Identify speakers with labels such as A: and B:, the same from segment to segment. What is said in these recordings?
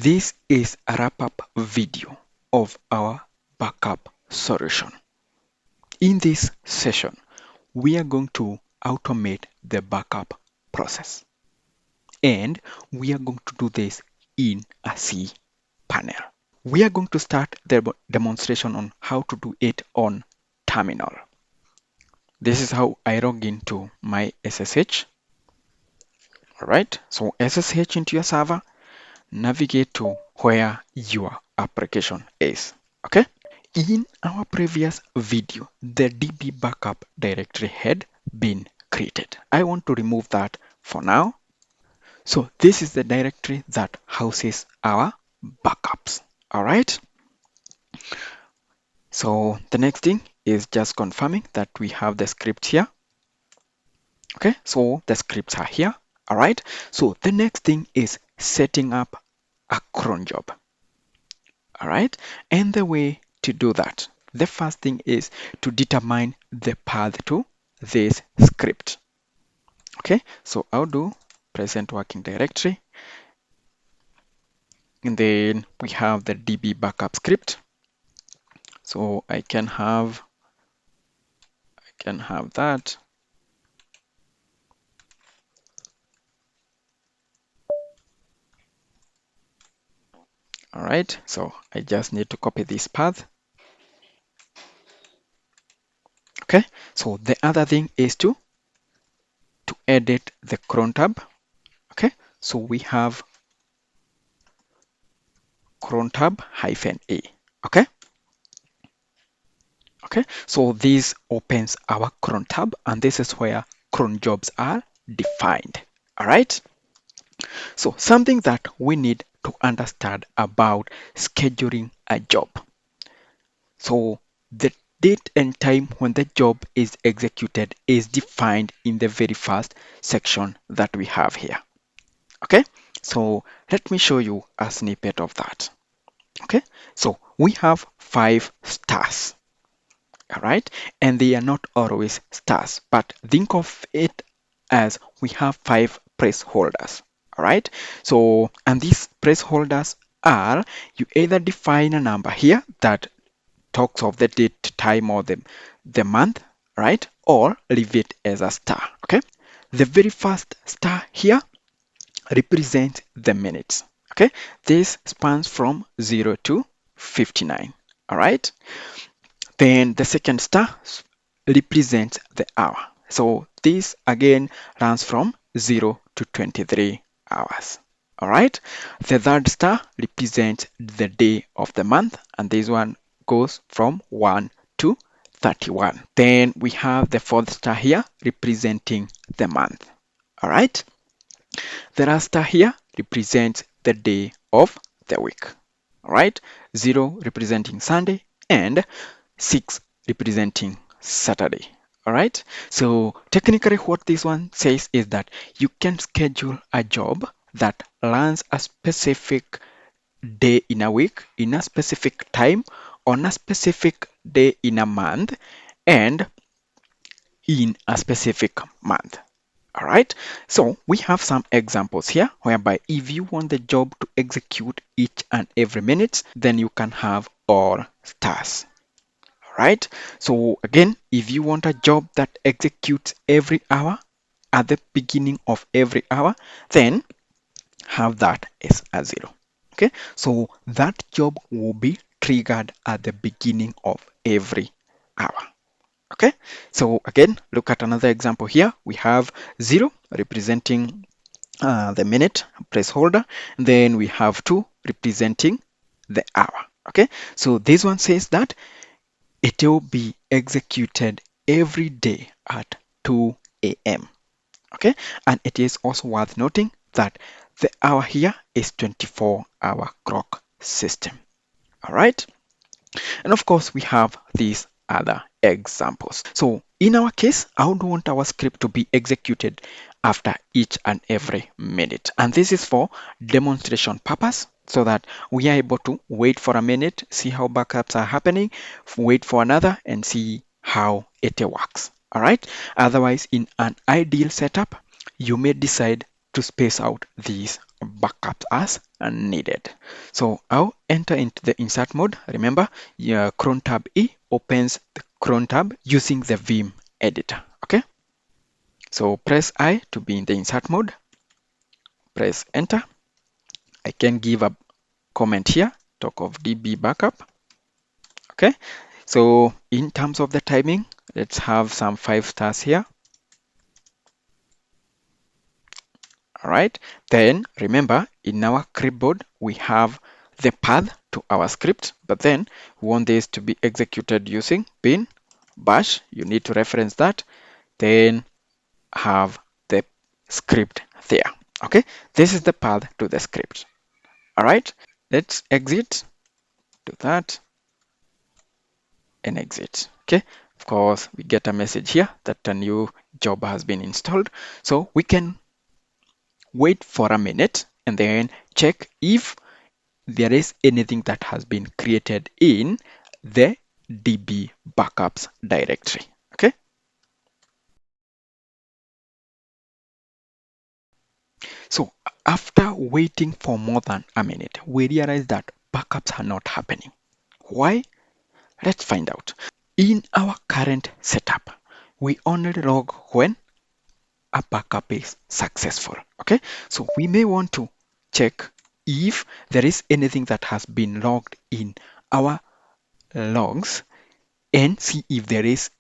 A: This is a wrap-up video of our backup solution. In this session, we are going to automate the backup process. And we are going to do this in a cPanel. We are going to start the demonstration on how to do it on terminal. This is how I log into my SSH. All right, so SSH into your server, navigate to where your application is. Okay. In our previous video, the DB backup directory had been created. I want to remove that for now. So this is the directory that houses our backups. All right. So the next thing is just confirming that we have the script here. Okay, so the scripts are here. All right. So the next thing is setting up a cron job. All right. And the way to do that, the first thing is to determine the path to this script. Okay, so I'll do present working directory. And then we have the DB backup script. So I can have that. All right, so I just need to copy this path. Okay, so the other thing is to edit the cron tab. Okay, so we have cron tab -a. Okay. Okay, so this opens our cron tab, and this is where cron jobs are defined. All right. So something that we need to understand about scheduling a job. So the date and time when the job is executed is defined in the very first section that we have here. Okay, so let me show you a snippet of that. Okay, so we have 5 stars. All right, and they are not always stars, but think of it as we have 5 placeholders. All right, so and these placeholders are, you either define a number here that talks of the date, time, or the month, right? Or leave it as a star. Okay, the very first star here represents the minutes. Okay, this spans from 0 to 59. All right, then the second star represents the hour. So this again runs from 0 to 23 hours. All right. The third star represents the day of the month, and this one goes from 1 to 31. Then we have the fourth star here representing the month. All right. The last star here represents the day of the week. All right. 0 representing Sunday and 6 representing Saturday. All right. So technically what this one says is that you can schedule a job that runs a specific day in a week, in a specific time, on a specific day in a month, and in a specific month. All right, so we have some examples here whereby if you want the job to execute each and every minute, then you can have all stars. All right, so again, if you want a job that executes every hour at the beginning of every hour, then have that as a 0. Okay, so that job will be triggered at the beginning of every hour. Okay, so again, look at another example here. We have 0 representing the minute placeholder, and then we have 2 representing the hour. Okay, so this one says that it will be executed every day at 2 a.m. Okay, and it is also worth noting that the hour here is 24-hour clock system. All right, and of course we have these other examples. So in our case, I would want our script to be executed after each and every minute, and this is for demonstration purpose, so that we are able to wait for a minute, see how backups are happening, wait for another, and see how it works. All right, otherwise in an ideal setup, you may decide to space out these backups as needed. So I'll enter into the insert mode. Remember, your cron tab E opens the cron tab using the Vim editor. Okay, so press I to be in the insert mode. Press enter. I can give a comment here, talk of DB backup. Okay, so in terms of the timing, let's have some 5 stars here. All right, then remember in our clipboard we have the path to our script, but then we want this to be executed using bin bash. You need to reference that, then have the script there. Okay, this is the path to the script. All right, let's exit, do that and exit. Okay, of course we get a message here that a new job has been installed, so we can wait for a minute and then check if there is anything that has been created in the DB backups directory. Okay, so after waiting for more than a minute, we realize that backups are not happening. Why? Let's find out. In our current setup, we only log when a backup is successful. Okay, so we may want to check if there is anything that has been logged in our logs and see if there is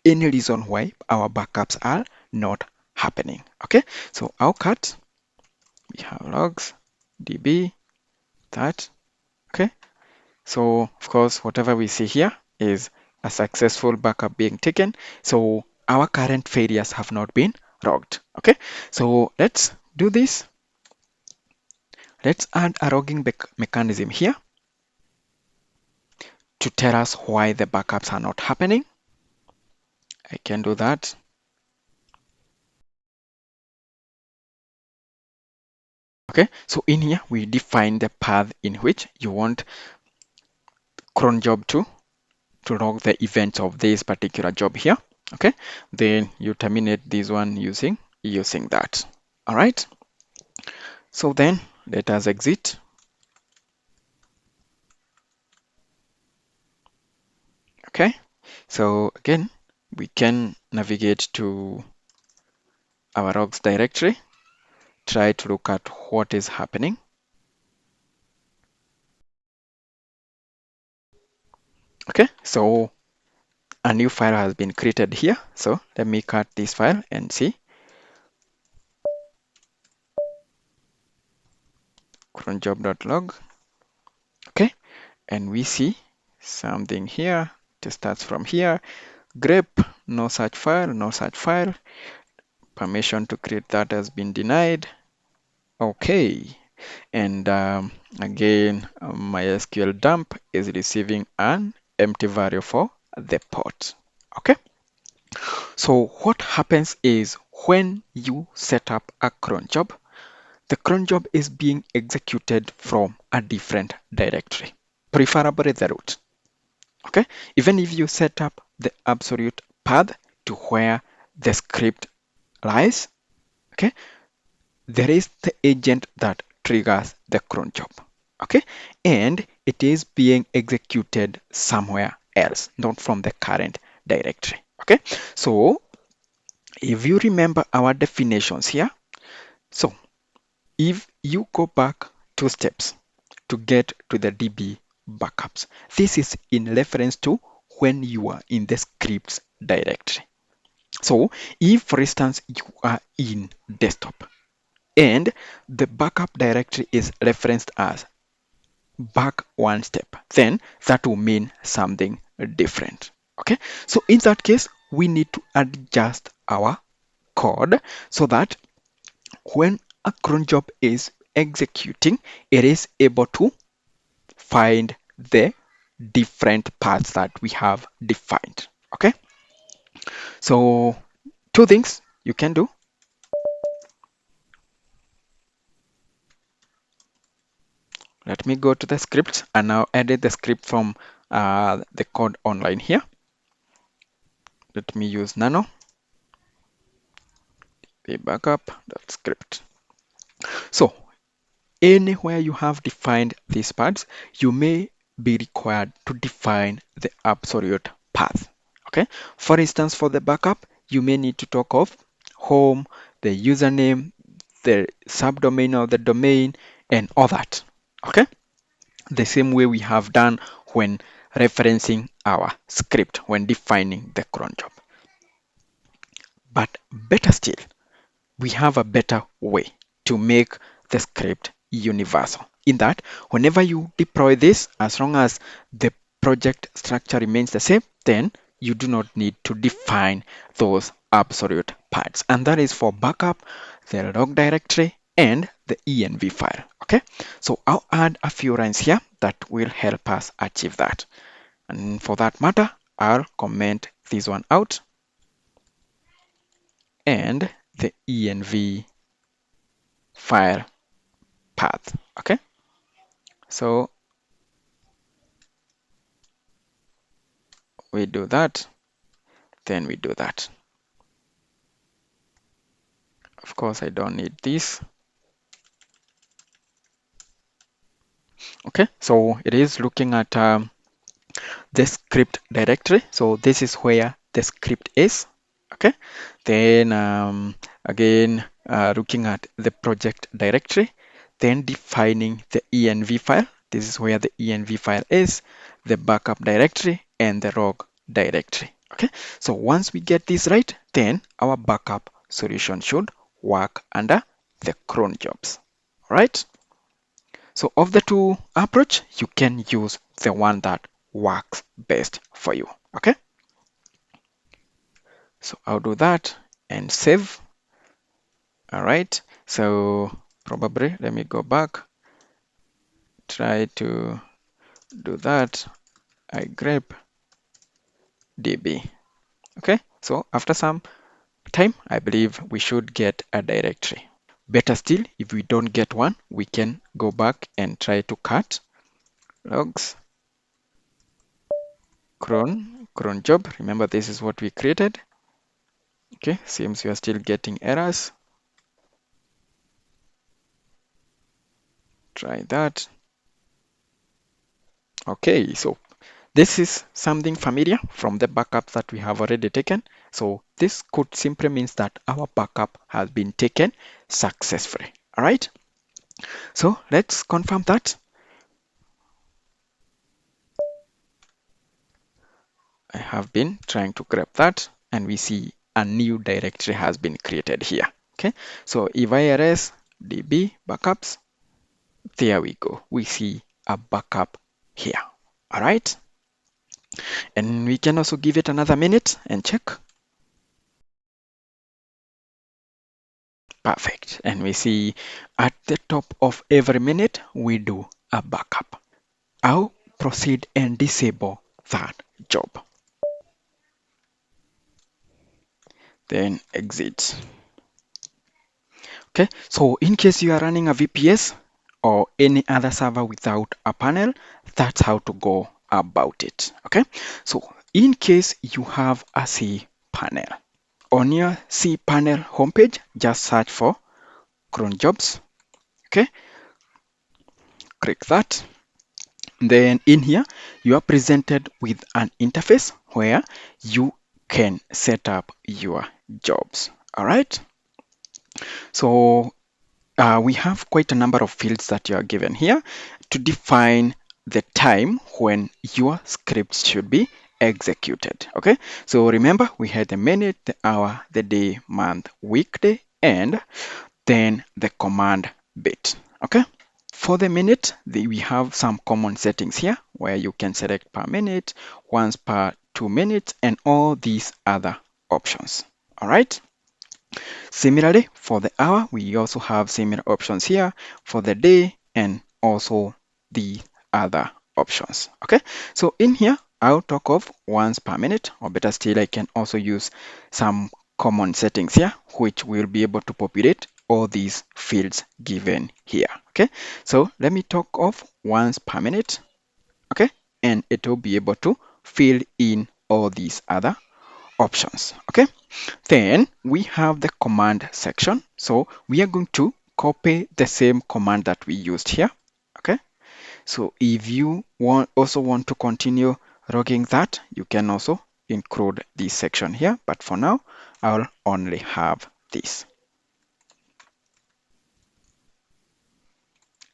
A: any reason why our backups are not happening. Okay, so our cut, we have logs db that. Okay, so of course whatever we see here is a successful backup being taken, so our current failures have not been logged. Okay, so let's do this. Let's add a logging mechanism here to tell us why the backups are not happening. I can do that. Okay, so in here we define the path in which you want cron job to log the events of this particular job here. Okay, then you terminate this one using that. All right, so then let us exit. Okay, so again we can navigate to our logs directory, try to look at what is happening. Okay, so a new file has been created here, so let me cut this file and see. cronjob.log. Okay, and we see something here. It starts from here. Grep, no such file, no such file. Permission to create that has been denied. Okay, and again, MySQL dump is receiving an empty value for the port. Okay, so what happens is when you set up a cron job, the cron job is being executed from a different directory, preferably the root. Okay, even if you set up the absolute path to where the script lies, okay, there is the agent that triggers the cron job. Okay, and it is being executed somewhere else, not from the current directory. Okay, so if you remember our definitions here, so if you go back 2 steps to get to the DB backups, this is in reference to when you are in the scripts directory. So if, for instance, you are in desktop and the backup directory is referenced as back 1 step, then that will mean something different. Okay, so in that case, we need to adjust our code so that when a cron job is executing, it is able to find the different paths that we have defined. Okay, so 2 things you can do. Let me go to the script and now edit the script from the code online here. Let me use nano backup.script. So anywhere you have defined these paths, you may be required to define the absolute path. Okay. For instance, for the backup, you may need to talk of home, the username, the subdomain of the domain, and all that. Okay. The same way we have done when referencing our script when defining the cron job. But better still, we have a better way to make the script universal. In that, whenever you deploy this, as long as the project structure remains the same, then you do not need to define those absolute paths. And that is for backup, the log directory, and the env file. Okay, so I'll add a few lines here that will help us achieve that. And for that matter, I'll comment this one out and the env file path. Okay, so we do that, then we do that. Of course, I don't need this. Okay, so it is looking at the script directory. So this is where the script is. Okay, then again looking at the project directory, then defining the env file. This is where the env file is, the backup directory, and the log directory. Okay, so once we get this right, then our backup solution should work under the cron jobs. All right, so of the two approach, you can use the one that works best for you. Okay, so I'll do that and save. All right, so probably let me go back, try to do that. I grep db. Okay, so after some time, I believe we should get a directory. Better still, if we don't get one, we can go back and try to cut logs cron job. Remember, this is what we created. Okay, seems we are still getting errors. Try that. Okay, so this is something familiar from the backup that we have already taken. So this could simply means that our backup has been taken successfully. All right, so let's confirm that. I have been trying to grab that, and we see a new directory has been created here. Okay, so if I rs db backups, there we go. We see a backup here. All right, and we can also give it another minute and check. Perfect. And we see at the top of every minute, we do a backup. I'll proceed and disable that job. Then exit. Okay, so in case you are running a VPS or any other server without a panel, that's how to go about it. Okay, so in case you have a cPanel, on your cPanel homepage, just search for cron jobs. Okay, click that. Then in here, you are presented with an interface where you can set up your jobs. All right. So we have quite a number of fields that you are given here to define the time when your scripts should be executed. Okay. So remember, we had the minute, the hour, the day, month, weekday, and then the command bit. Okay. For the minute, we have some common settings here where you can select per minute, once per 2 minutes, and all these other options. All right. Similarly, for the hour, we also have similar options here for the day and also the other options. Okay. So in here, I'll talk of once per minute, or better still, I can also use some common settings here, which will be able to populate all these fields given here. Okay, so let me talk of once per minute. Okay, and it will be able to fill in all these other options. Okay, then we have the command section. So we are going to copy the same command that we used here. Okay, so if you also want to continue logging that, you can also include this section here, but for now I'll only have this.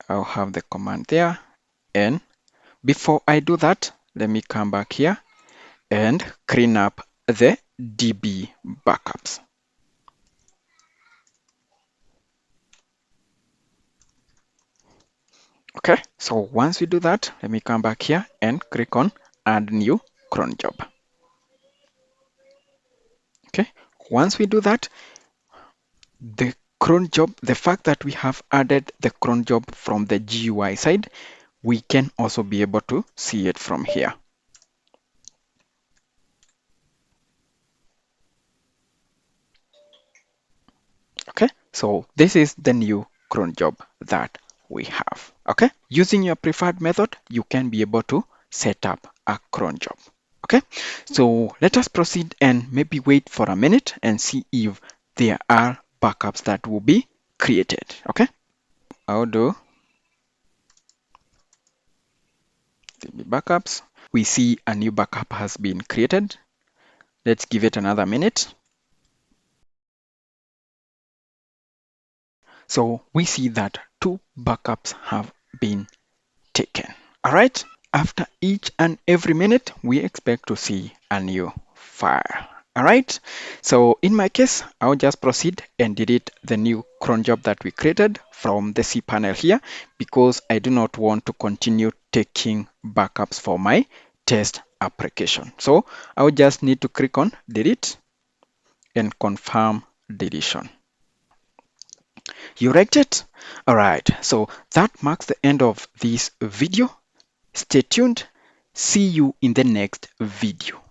A: I'll have the command there, and before I do that, let me come back here and clean up the DB backups. Okay, so once we do that, let me come back here and click on add new cron job. Okay, once we do that, the cron job, the fact that we have added the cron job from the GUI side, we can also be able to see it from here. Okay, so this is the new cron job that we have. Okay, using your preferred method, you can be able to set up a cron job. Okay, so let us proceed and maybe wait for a minute and see if there are backups that will be created. Okay, I'll do the backups. We see a new backup has been created. Let's give it another minute. So we see that 2 backups have been taken. All right. After each and every minute, we expect to see a new file. All right. So in my case, I'll just proceed and delete the new cron job that we created from the cPanel here because I do not want to continue taking backups for my test application. So I'll just need to click on delete and confirm deletion. You liked it? All right. So that marks the end of this video. Stay tuned. See you in the next video.